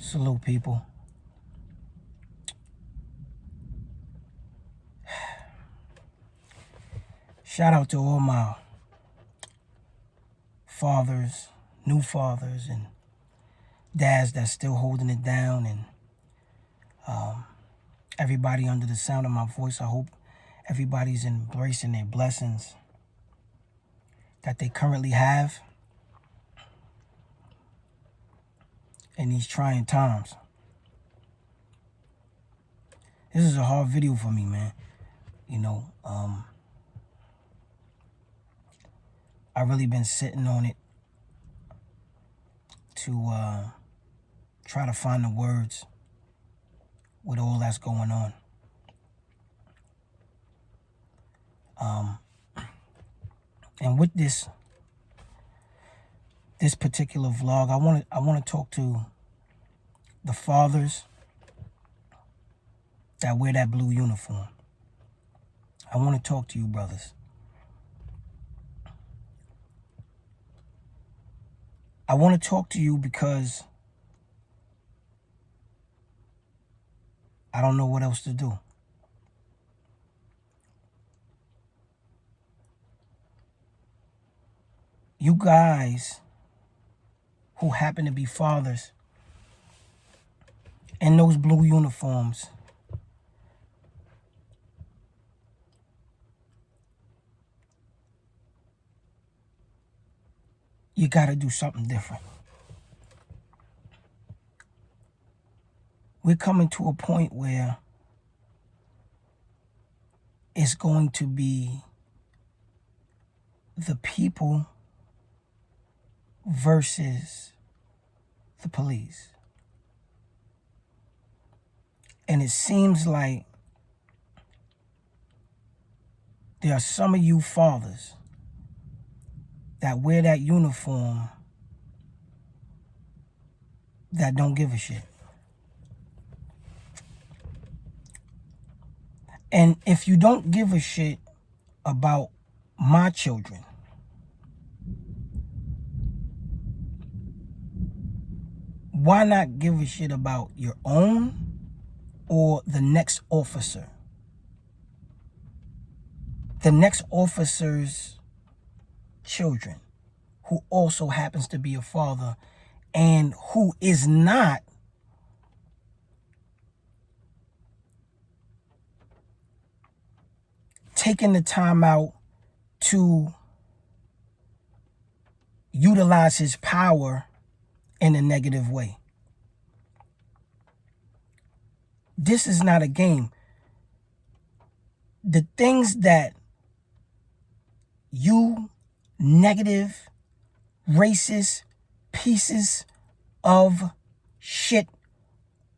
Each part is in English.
Salute, people. Shout out to all my fathers, new fathers, and dads that's still holding it down, and everybody under the sound of my voice. I hope everybody's embracing their blessings that they currently have in these trying times. This is a hard video for me, man. I really been sitting on it to try to find the words with all that's going on. And with this particular vlog, I want to talk to the fathers that wear that blue uniform. I want to talk to you, brothers. I want to talk to you because I don't know what else to do. You guys who happen to be fathers in those blue uniforms, you got to do something different. We're coming to a point where it's going to be the people versus the police. And it seems like there are some of you fathers that wear that uniform that don't give a shit. And if you don't give a shit about my children, why not give a shit about your own or the next officer? The next officer's children, who also happens to be a father and who is not taking the time out to utilize his power in a negative way. This is not a game. The things that you negative, racist pieces of shit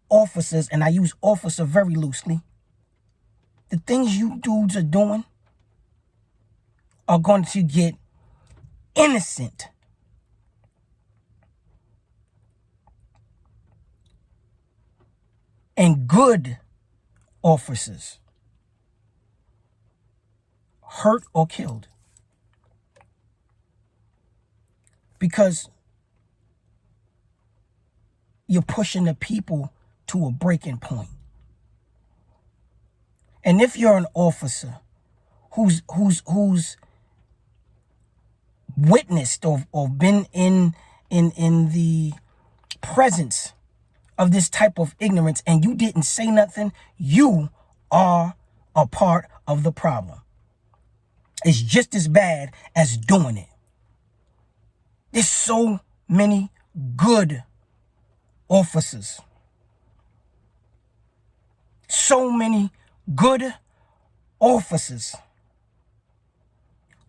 officers, and I use officer very loosely, the things you dudes are doing are going to get innocent and good officers hurt or killed. Because you're pushing the people to a breaking point. And if you're an officer who's witnessed or been in the presence of this type of ignorance and you didn't say nothing, you are a part of the problem. It's just as bad as doing it. There's so many good officers. So many good officers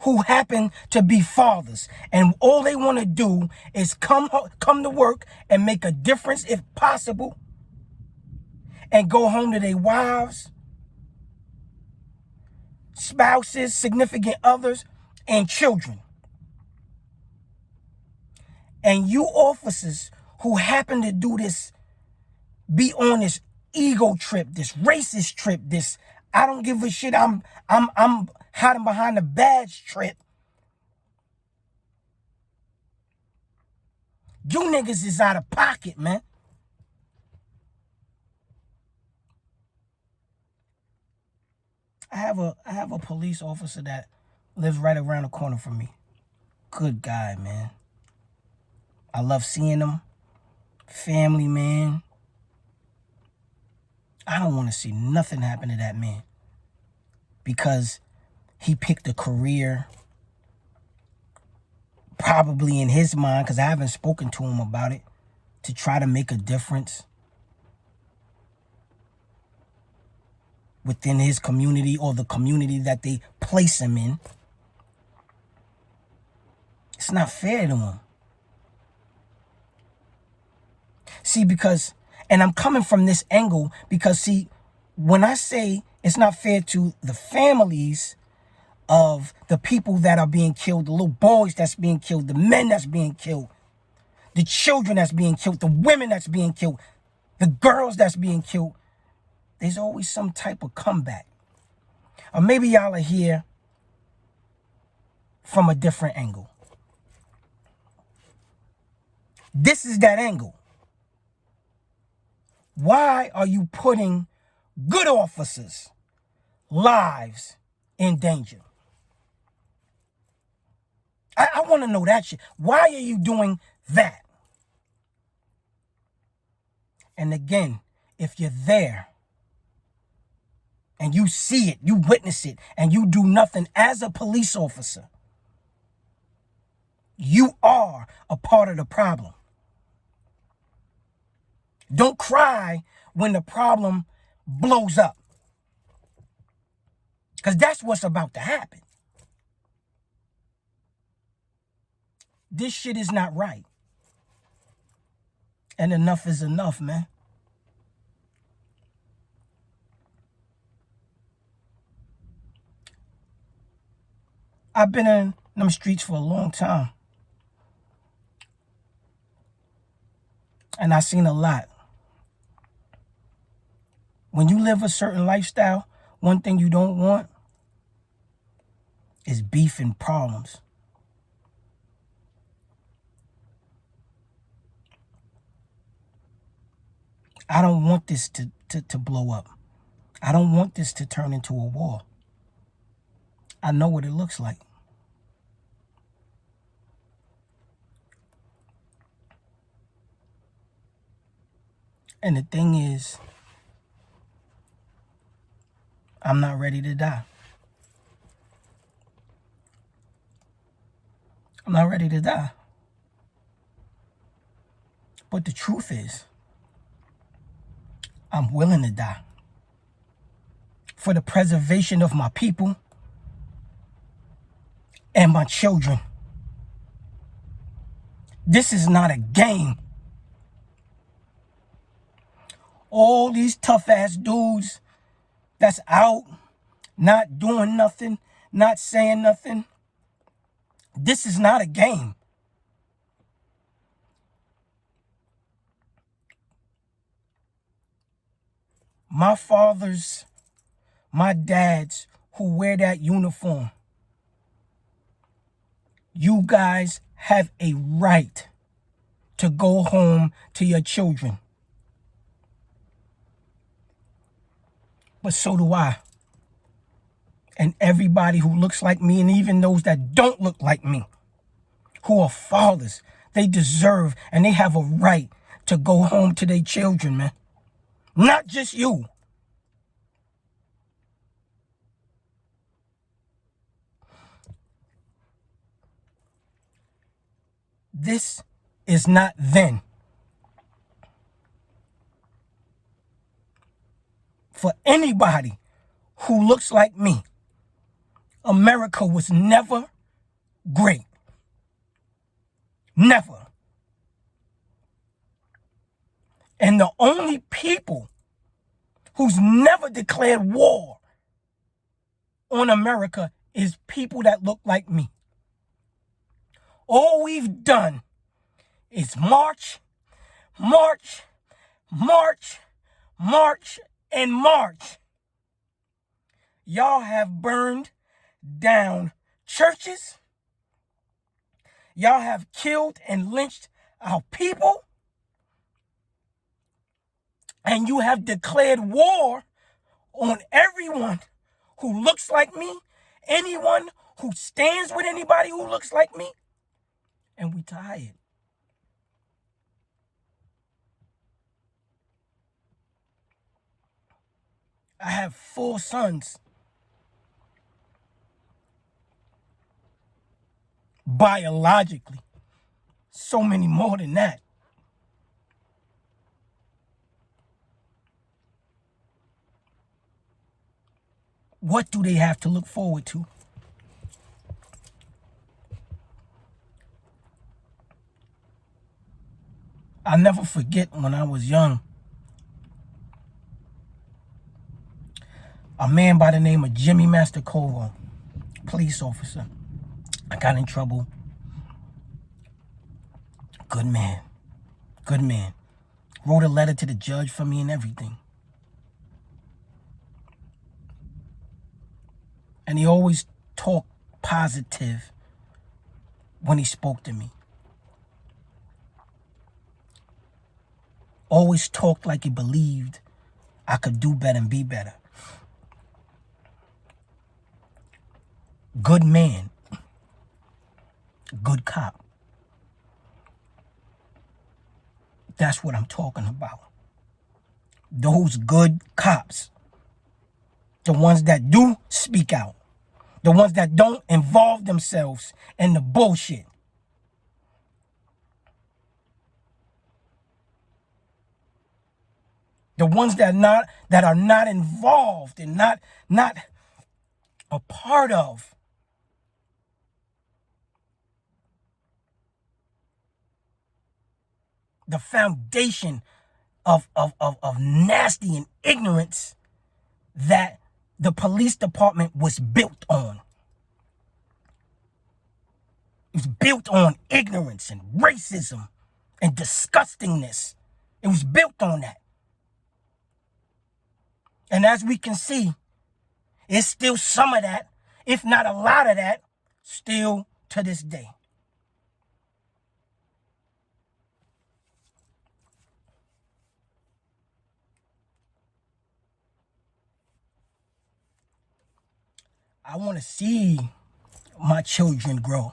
who happen to be fathers. And all they want to do is come to work and make a difference if possible. And go home to their wives, spouses, significant others, and children. And you officers who happen to do this, be on this ego trip, this racist trip, this I don't give a shit, I'm hiding behind the badge trip. You niggas is out of pocket, man. I have a police officer that lives right around the corner from me. Good guy, man. I love seeing him. Family man. I don't want to see nothing happen to that man because he picked a career probably in his mind, because I haven't spoken to him about it, to try to make a difference within his community or the community that they place him in. It's not fair to him. See, and I'm coming from this angle because, see, when I say it's not fair to the families of the people that are being killed, the little boys that's being killed, the men that's being killed, the children that's being killed, the women that's being killed, the girls that's being killed, there's always some type of comeback. Or maybe y'all are here from a different angle. This is that angle. Why are you putting good officers' lives in danger? I want to know that shit. Why are you doing that? And again, if you're there and you see it, you witness it, and you do nothing as a police officer, you are a part of the problem. Don't cry when the problem blows up, because that's what's about to happen. This shit is not right. And enough is enough, man. I've been in them streets for a long time. And I've seen a lot. When you live a certain lifestyle, one thing you don't want is beef and problems. I don't want this to blow up. I don't want this to turn into a war. I know what it looks like. And the thing is, I'm not ready to die. I'm not ready to die. But the truth is, I'm willing to die for the preservation of my people and my children. This is not a game. All these tough ass dudes that's out, not doing nothing, not saying nothing. This is not a game. My fathers, my dads who wear that uniform, you guys have a right to go home to your children. But so do I. And everybody who looks like me, and even those that don't look like me, who are fathers, they deserve and they have a right to go home to their children, man. Not just you. This is not then. For anybody who looks like me, America was never great. Never. And the only people who's never declared war on America is people that look like me. All we've done is march, march, march, march, and march. Y'all have burned down churches. Y'all have killed and lynched our people. And you have declared war on everyone who looks like me, anyone who stands with anybody who looks like me, and we tired. I have 4 sons. Biologically. So many more than that. What do they have to look forward to? I'll never forget when I was young, a man by the name of Jimmy Mastercovo, police officer. I got in trouble. Good man. Good man. Wrote a letter to the judge for me and everything. And he always talked positive when he spoke to me. Always talked like he believed I could do better and be better. Good man. Good cop. That's what I'm talking about. Those good cops. The ones that do speak out. The ones that don't involve themselves in the bullshit. The ones that are not involved and not a part of the foundation of nasty and ignorance that the police department was built on. It was built on ignorance and racism and disgustingness. It was built on that. And as we can see, it's still some of that, if not a lot of that, still to this day. I want to see my children grow.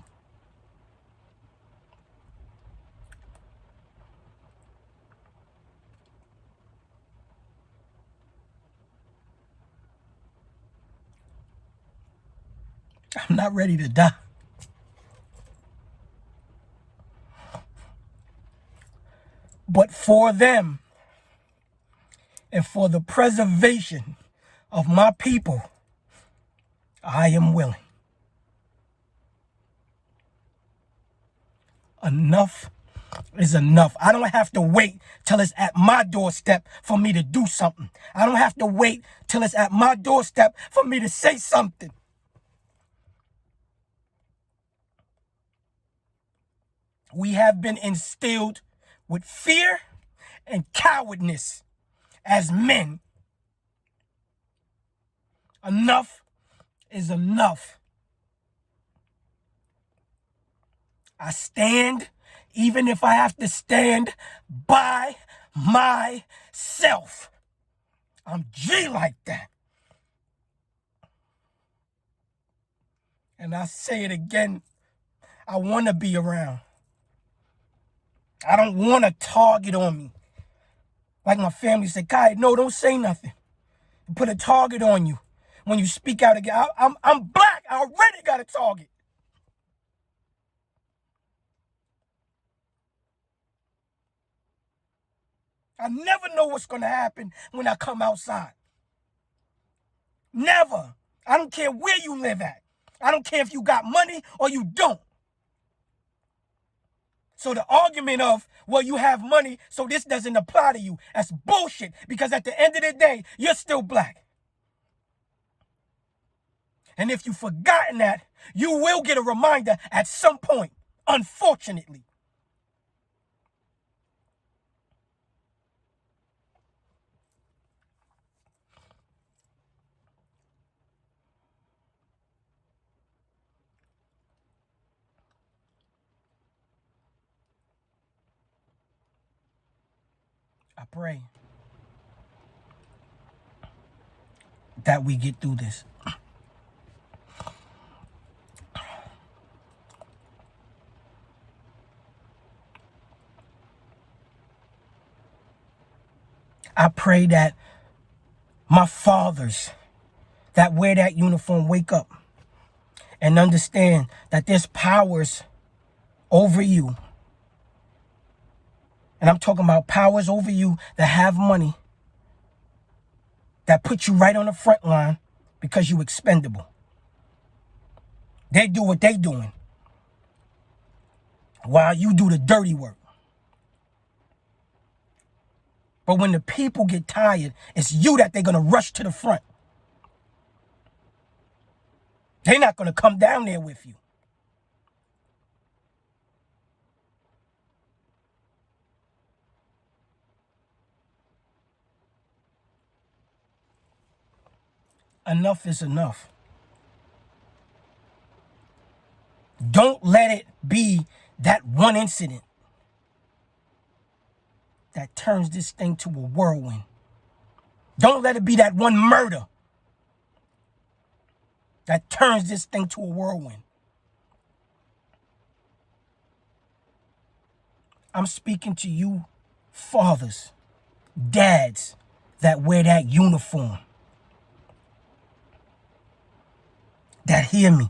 I'm not ready to die. But for them and for the preservation of my people, I am willing. Enough is enough. I don't have to wait till it's at my doorstep for me to do something. I don't have to wait till it's at my doorstep for me to say something. We have been instilled with fear and cowardness as men. Enough is enough. I stand, even if I have to stand by myself. I'm G like that. And I say it again, I want to be around. I don't want a target on me. Like my family said, Kai, no, don't say nothing. Put a target on you when you speak out again. I'm black. I already got a target. I never know what's going to happen when I come outside. Never. I don't care where you live at. I don't care if you got money or you don't. So the argument of, well, you have money, so this doesn't apply to you, that's bullshit. Because at the end of the day, you're still black. And if you've forgotten that, you will get a reminder at some point, unfortunately. I pray that we get through this. I pray that my fathers that wear that uniform wake up and understand that there's powers over you. And I'm talking about powers over you that have money, that put you right on the front line because you're expendable. They do what they doing while you do the dirty work. But when the people get tired, it's you that they're going to rush to the front. They're not going to come down there with you. Enough is enough. Don't let it be that one incident that turns this thing to a whirlwind. Don't let it be that one murder that turns this thing to a whirlwind. I'm speaking to you fathers, dads that wear that uniform, that hear me.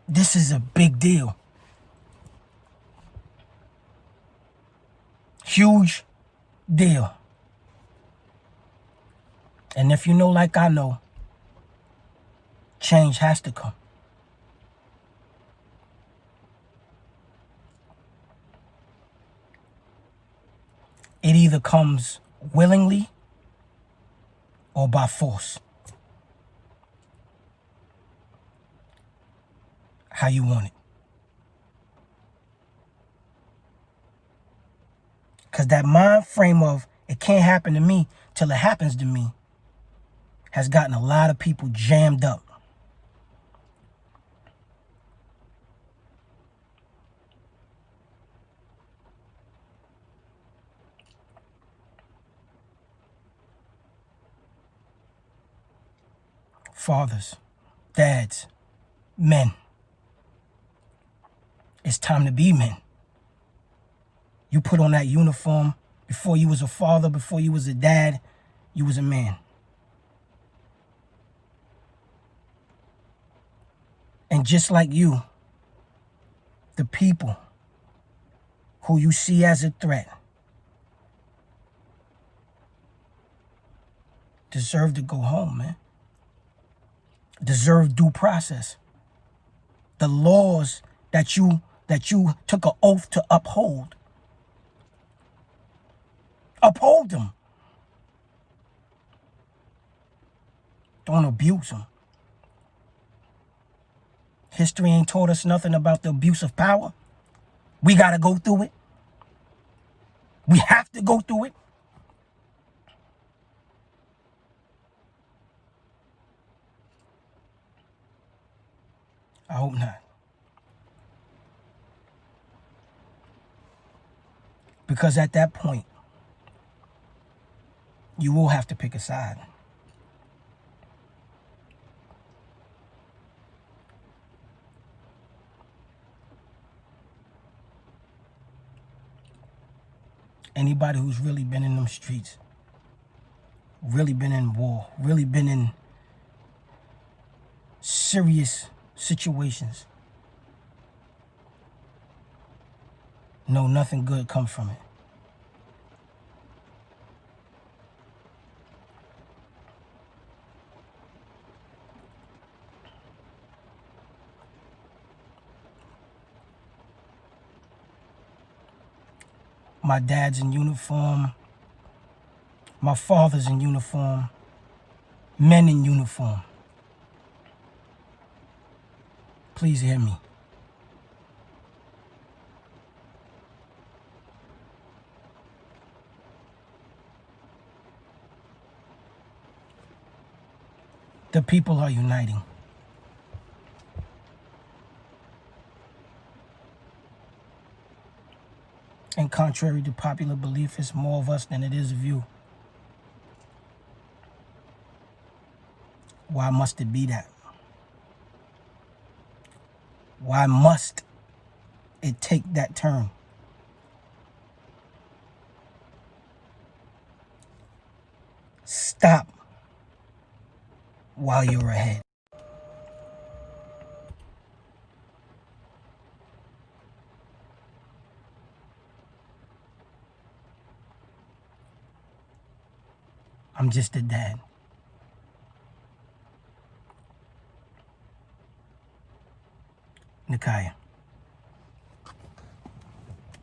This is a big deal. Huge deal. And if you know like I know, change has to come. It either comes willingly or by force. How you want it. Because that mind frame of it can't happen to me till it happens to me has gotten a lot of people jammed up. Fathers, dads, men. It's time to be men. You put on that uniform before you was a father, before you was a dad, you was a man. And just like you, the people who you see as a threat deserve to go home, man. Deserve due process. The laws that you took an oath to uphold. Uphold them. Don't abuse them. History ain't taught us nothing about the abuse of power. We got to go through it. We have to go through it. I hope not. Because at that point, you will have to pick a side. Anybody who's really been in them streets, really been in war, really been in serious situations, know nothing good comes from it. My dad's in uniform. My father's in uniform. Men in uniform. Please hear me. The people are uniting. And contrary to popular belief, it's more of us than it is of you. Why must it be that? Why must it take that turn? Stop while you're ahead. I'm just a dad. Nakaya.